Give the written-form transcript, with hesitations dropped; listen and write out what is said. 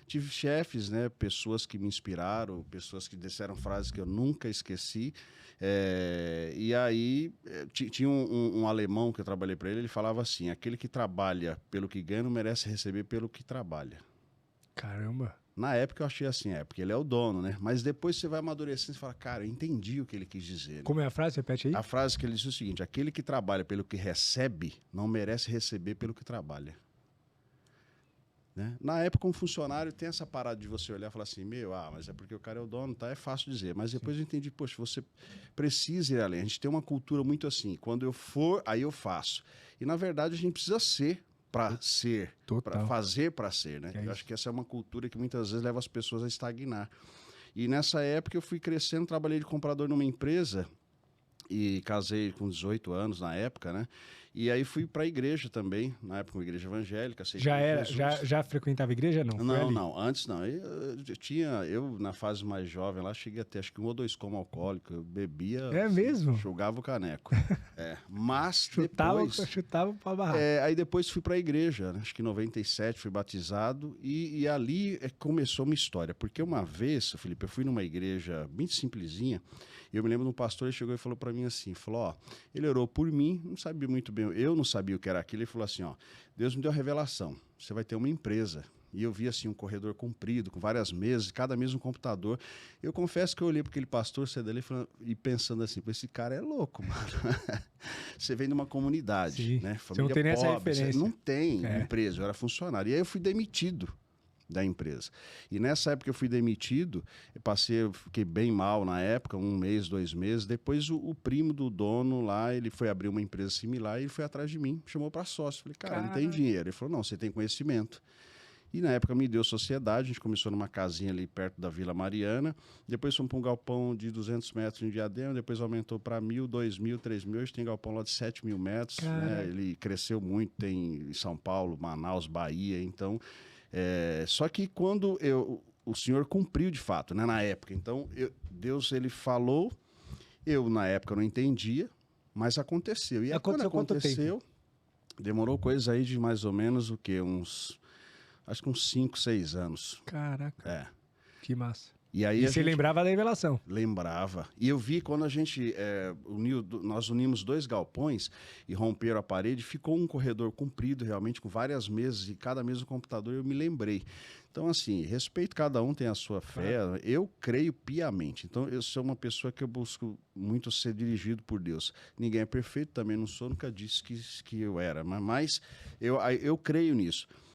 tive chefes, né? Pessoas que me inspiraram, pessoas que disseram frases que eu nunca esqueci. E aí, tinha um alemão que eu trabalhei para ele, ele falava assim: aquele que trabalha pelo que ganha não merece receber pelo que trabalha. Caramba. Na época eu achei assim, porque ele é o dono, né? Mas depois você vai amadurecendo e fala, cara, eu entendi o que ele quis dizer, né? Como é a frase? Repete aí. A frase que ele disse é o seguinte: aquele que trabalha pelo que recebe não merece receber pelo que trabalha. Né? Na época, um funcionário tem essa parada de você olhar e falar assim, mas é porque o cara é o dono, tá? É fácil dizer. Mas depois eu entendi, poxa, você precisa ir além. A gente tem uma cultura muito assim, quando eu for, aí eu faço. E na verdade a gente precisa ser para ser, para fazer para ser, né? Eu acho que essa é uma cultura que muitas vezes leva as pessoas a estagnar. E nessa época eu fui crescendo, trabalhei de comprador numa empresa e casei com 18 anos na época, né? E aí fui para a igreja também, na época uma igreja evangélica. Já frequentava a igreja? Não, não, antes não. Eu, na fase mais jovem lá, cheguei até acho que 1 ou 2 coma alcoólico, eu bebia... É mesmo? Jogava o caneco. Mas chutava pra barrar. Aí depois fui para a igreja, né? Acho que em 97 fui batizado e ali começou uma história. Porque uma vez, Felipe, eu fui numa igreja bem simplesinha e eu me lembro de um pastor, ele chegou e falou para mim assim, ele orou por mim, não sabia muito bem, eu não sabia o que era aquilo, ele falou assim, Deus me deu a revelação, você vai ter uma empresa. E eu vi assim um corredor comprido, com várias mesas, cada mesa um computador. Eu confesso que eu olhei para aquele pastor sair dali e pensando assim, esse cara é louco, mano. Você vem de uma comunidade, né? Família você não tem pobre, essa referência. Não tem empresa, eu era funcionário. E aí eu fui demitido da empresa. E nessa época eu fui demitido, eu fiquei bem mal na época, 1 mês, 2 meses. Depois o primo do dono lá, ele foi abrir uma empresa similar e ele foi atrás de mim, chamou para sócio. Falei, cara, não tem dinheiro. Ele falou, não, você tem conhecimento. E na época me deu sociedade, a gente começou numa casinha ali perto da Vila Mariana, depois fomos para um galpão de 200 metros em Diadema, depois aumentou para 1.000, 2.000, 3.000, hoje tem galpão lá de 7.000 metros, né? Ele cresceu muito, tem em São Paulo, Manaus, Bahia, então... só que quando o Senhor cumpriu de fato, né, na época, então Deus ele falou, eu na época não entendia, mas aconteceu. E quando aconteceu, demorou coisa aí de mais ou menos o quê? Acho que uns 5, 6 anos. Caraca. Que massa. E aí você lembrava da revelação? Lembrava. E eu vi quando a gente nós unimos 2 galpões e romperam a parede, ficou um corredor comprido realmente, com várias mesas, e cada mesa um computador, eu me lembrei. Então, assim, respeito, cada um tem a sua fé, eu creio piamente. Então, eu sou uma pessoa que eu busco muito ser dirigido por Deus. Ninguém é perfeito, também não sou, nunca disse que eu era, mas eu creio nisso.